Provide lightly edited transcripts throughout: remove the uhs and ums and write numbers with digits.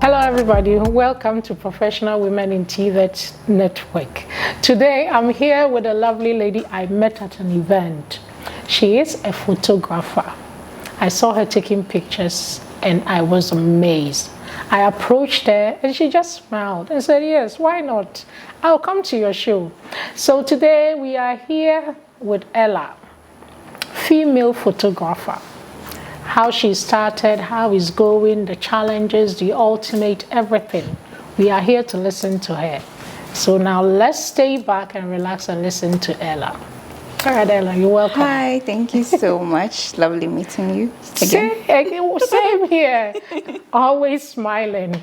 Hello everybody, welcome to Professional Women in TVET Network. Today I'm here with a lovely lady I met at an event. She is a photographer. I saw her taking pictures and I was amazed. I approached her and she just smiled and said, yes, why not? I'll come to your show. So today we are here with Ella, female photographer. How she started, how it's going, the challenges, the ultimate, everything. We are here to listen to her. So now let's stay back and relax and listen to Ella. All right, Ella, you're welcome. Hi, thank you so much. Lovely meeting you again. Same here. Always smiling.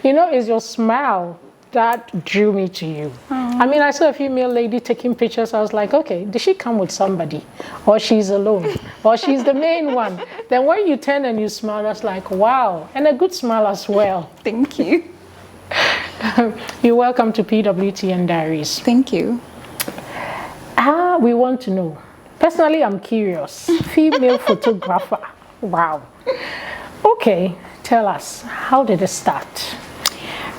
You know, it's your smile that drew me to you. I mean, I saw a female lady taking pictures. I was like, okay, did she come with somebody? Or she's alone? Or she's the main one? Then when you turn and you smile, I was like, wow. And a good smile as well. Thank you. You're welcome to PWTN Diaries. Thank you. We want to know. Personally, I'm curious. Female photographer. Wow. Okay, tell us, how did it start?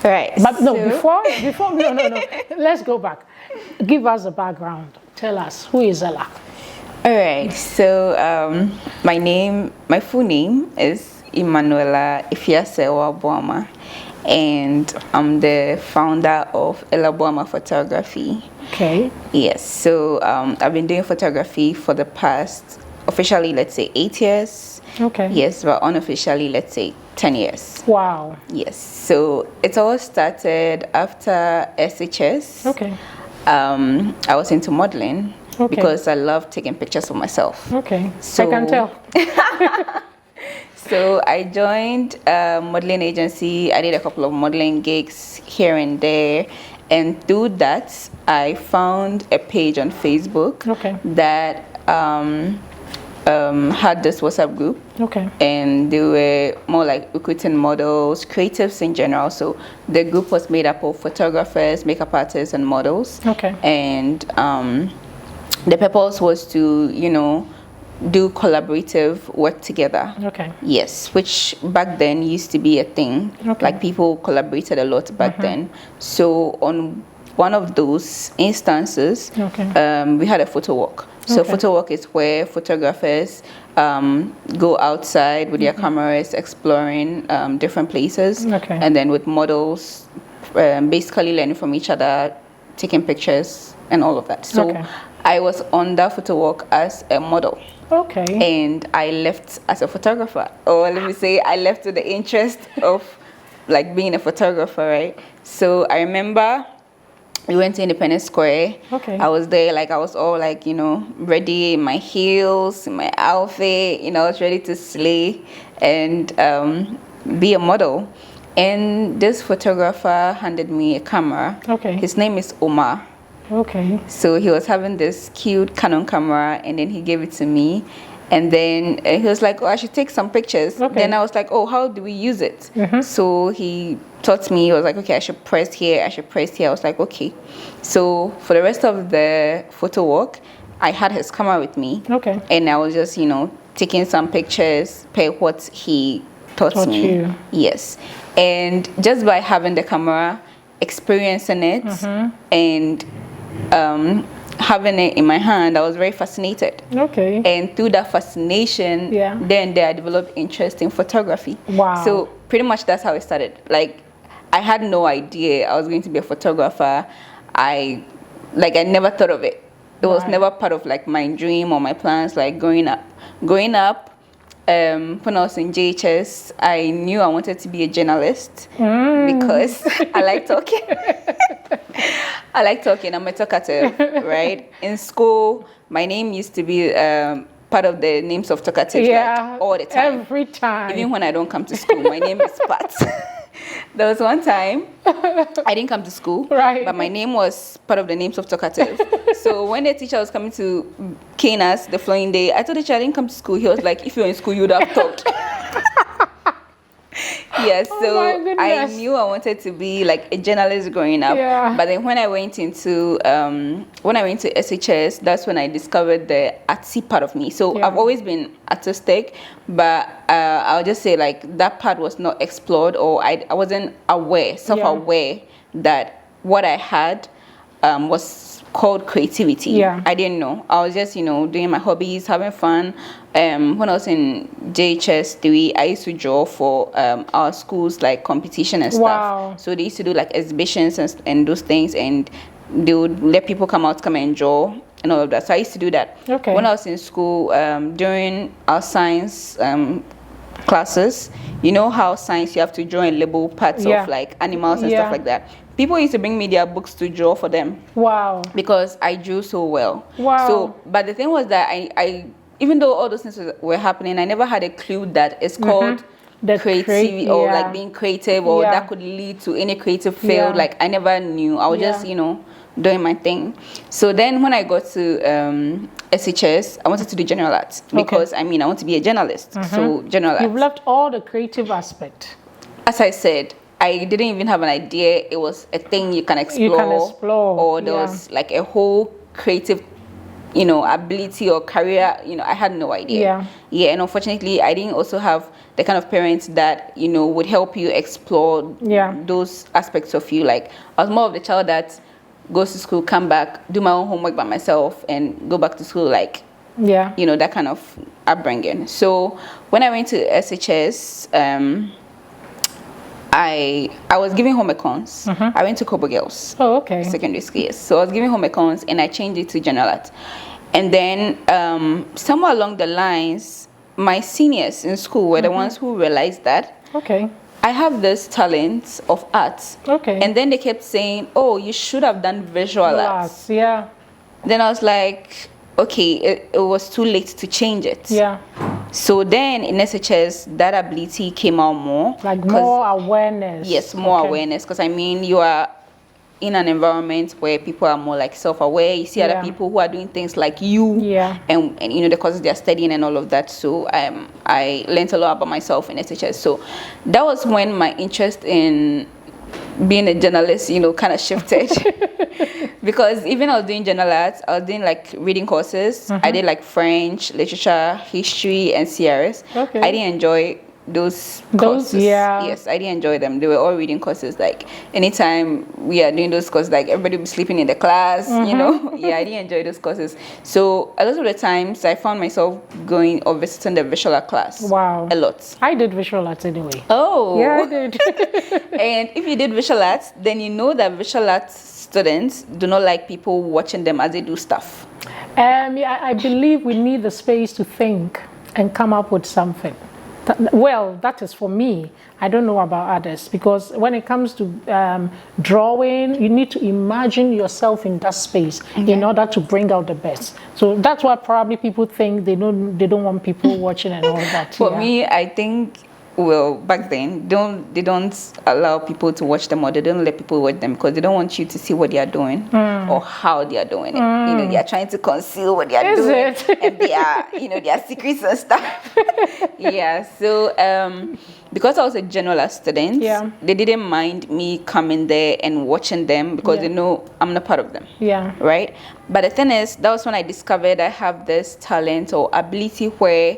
Right. But no, before no. Let's go back. Give us a background. Tell us, who is Ella? All right. So my full name is Emmanuella Boamah, and I'm the founder of Emmanuella Boamah Photography. Okay. Yes. So I've been doing photography for the past, officially, let's say 8 years. Okay. Yes, but unofficially, let's say 10 years. Wow. Yes. So it all started after SHS. Okay. I was into modeling because I love taking pictures of myself. Okay. So, I can tell. So I joined a modeling agency. I did a couple of modeling gigs here and there. And through that, I found a page on Facebook that had this WhatsApp group. Okay. And they were more like recruiting models, creatives in general. So the group was made up of photographers, makeup artists, and models. Okay. And the purpose was to, you know, do collaborative work together. Okay. Yes, which back then used to be a thing. Okay. Like people collaborated a lot back then. So on one of those instances, we had a photo walk. So photo walk is where photographers go outside with their cameras, exploring different places, and then with models, basically learning from each other, taking pictures, and all of that. So I was on that photo walk as a model. Okay. And I left as a photographer, or let me say, I left with the interest of like being a photographer, right? So I remember we went to Independence Square. Okay. I was there, like I was all like, you know, ready in my heels, in my outfit, you know, I was ready to slay and be a model. And this photographer handed me a camera. Okay. His name is Omar. Okay. So he was having this cute Canon camera, and then he gave it to me. And then he was like, oh, I should take some pictures. Okay. Then I was like, oh, how do we use it? So he taught me. He was like, okay, I should press here, I should press here. I was like, okay. So for the rest of the photo walk, I had his camera with me. Okay. And I was just, you know, taking some pictures per what he taught me. You. Yes. And just by having the camera, experiencing it, and having it in my hand, I was very fascinated. Okay. And through that fascination, then I developed interest in photography. Wow. So pretty much that's how it started. Like, I had no idea I was going to be a photographer. I never thought of it. It was never part of like my dream or my plans. Like growing up, when I was in JHS, I knew I wanted to be a journalist because I like talking. I like talking. I'm a talkative, right? In school, my name used to be part of the names of talkatives, like, all the time. Every time. Even when I don't come to school, my name is Pat. There was one time I didn't come to school, but my name was part of the names of talkative. So when the teacher was coming to cane us the following day, I told the teacher I didn't come to school. He was like, if you're in school, you would have talked. Yes, Oh so my I goodness. knew I wanted to be like a journalist growing up. Yeah. But then when I went into SHS, that's when I discovered the artsy part of me. So Yeah. I've always been artistic, but I'll just say like that part was not explored, or I wasn't aware, self-aware that what I had was called creativity. Yeah. I didn't know. I was just, doing my hobbies, having fun. When I was in JHS3, I used to draw for our school's like competition and stuff. Wow. So they used to do like exhibitions and those things, and they would let people come and draw and all of that. So I used to do that. Okay. When I was in school, during our science classes, you know how science you have to draw and label parts of like animals and stuff like that. People used to bring me their books to draw for them. Wow. Because I drew so well. Wow. So, but the thing was that I even though all those things were happening, I never had a clue that it's called creativity or like being creative, or that could lead to any creative field. Like I never knew. I was just, doing my thing. So then when I got to SHS, I wanted to do general arts because I want to be a journalist. So general arts. You've left all the creative aspect. As I said, I didn't even have an idea it was a thing you can explore. Or there was like a whole creative, ability or career. I had no idea. Yeah, and unfortunately, I didn't also have the kind of parents that, would help you explore those aspects of you. Like, I was more of the child that goes to school, come back, do my own homework by myself, and go back to school, like, that kind of upbringing. So when I went to SHS, I was giving home econs. I went to Kobo Girls. Oh, okay. Secondary school, yes. So I was giving home econs, and I changed it to general art. And then somewhere along the lines, my seniors in school were the ones who realized that I have this talent of art. And then they kept saying, oh, you should have done visual arts. Yeah. Then I was like, okay, it was too late to change it. Yeah. So then in SHS, that ability came out more. Like more awareness. Yes, more awareness. Because you are in an environment where people are more like self-aware. You see other people who are doing things like you. Yeah. And the courses they're studying and all of that. So I learned a lot about myself in SHS. So that was when my interest in being a journalist, kind of shifted. Because even I was doing general arts, I was doing like reading courses. I did like French, literature, history, and CRS. I didn't enjoy those courses. Yes, I didn't enjoy them. They were all reading courses. Like anytime we are doing those courses, like everybody would be sleeping in the class, I didn't enjoy those courses. So a lot of the times I found myself going or visiting the visual art class. Wow. A lot. I did visual arts anyway. Oh. Yeah, I did. And if you did visual arts, then you know that visual arts students do not like people watching them as they do stuff. I believe we need the space to think and come up with something. Well, that is for me. I don't know about others, because when it comes to drawing, you need to imagine yourself in that space in order to bring out the best. So that's why probably people think they don't want people watching and all that. For me, I think, well, back then, they don't allow people to watch them, or they don't let people watch them because they don't want you to see what they are doing or how they are doing it. They are trying to conceal what they are doing, and they are, their secrets and stuff. So because I was a general art student, they didn't mind me coming there and watching them because they know I'm not part of them. Right? But the thing is, that was when I discovered I have this talent or ability where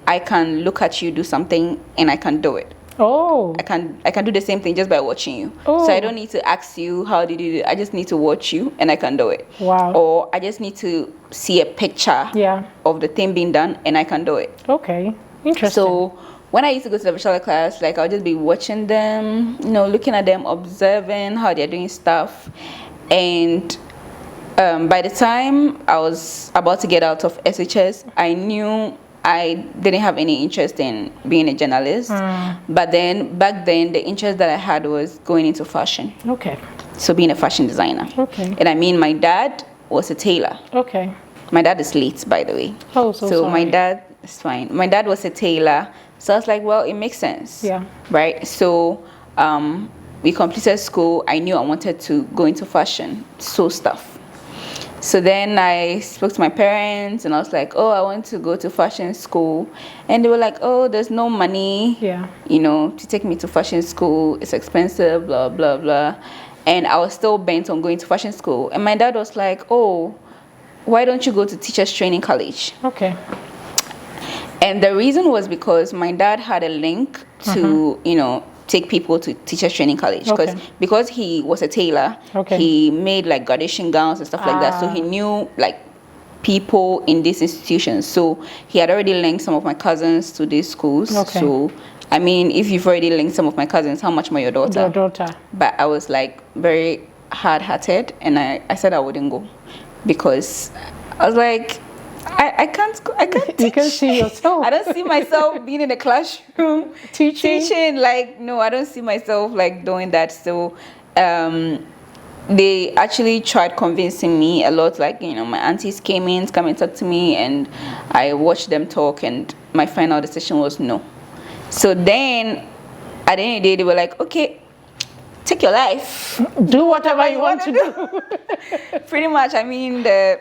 I can look at you do something and I can do it. Oh. I can do the same thing just by watching you. So I don't need to ask you how did you do it. I just need to watch you and I can do it. Wow. Or I just need to see a picture of the thing being done and I can do it. Okay. Interesting. So when I used to go to the visual class, like I'll just be watching them, looking at them, observing how they're doing stuff. And by the time I was about to get out of SHS, I knew I didn't have any interest in being a journalist. But then back then, the interest that I had was going into fashion. Okay. So being a fashion designer. Okay. And my dad was a tailor. Okay. My dad is late, by the way. Oh, so sorry. My dad is fine. My dad was a tailor. So I was like, well, it makes sense. Yeah. Right? So we completed school. I knew I wanted to go into fashion, sew stuff. So then I spoke to my parents and I was like, oh, I want to go to fashion school. And they were like, oh, there's no money, you know, to take me to fashion school. It's expensive, blah, blah, blah. And I was still bent on going to fashion school. And my dad was like, oh, why don't you go to teachers training college? Okay. And the reason was because my dad had a link to, you know, take people to teachers training college, because he was a tailor. He made like graduation gowns and stuff like that, so he knew like people in these institutions. So he had already linked some of my cousins to these schools. So I mean, if you've already linked some of my cousins, how much more your daughter? Your daughter. But I was like very hard-hearted, and I said I wouldn't go because I was like, I can't teach. You can see yourself. I don't see myself being in a classroom teaching. Like, no, I don't see myself like doing that. So they actually tried convincing me a lot. Like, you know, my aunties came in to come and talk to me, and I watched them talk, and my final decision was no. So then at the end of the day, they were like, okay, take your life, do whatever you want to do. Pretty much. I mean, the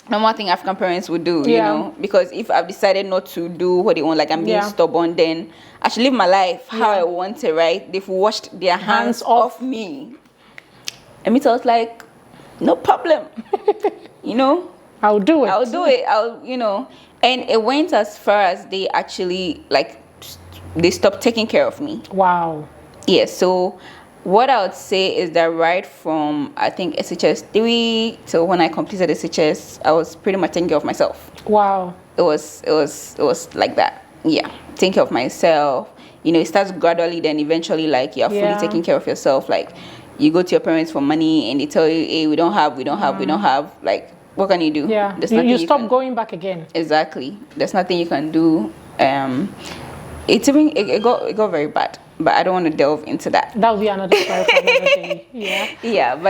normal thing African parents would do, you know, because if I've decided not to do what they want, like I'm being stubborn, then I should live my life how I want it, right? They've washed their hands off me. And me, I was like, no problem, you know, I'll do it. I'll, you know, and it went as far as they actually, like, they stopped taking care of me. Wow. Yeah, so what I would say is that right from, I think, SHS 3 till when I completed SHS, I was pretty much taking care of myself. Wow. It was like that. Yeah, taking care of myself. You know, it starts gradually, then eventually, like, you're fully taking care of yourself. Like, you go to your parents for money, and they tell you, hey, we don't have. Like, what can you do? Yeah, There's you stop going back again. Exactly. There's nothing you can do. It got very bad. But I don't want to delve into that. That'll be another story for another day. Yeah. Yeah, but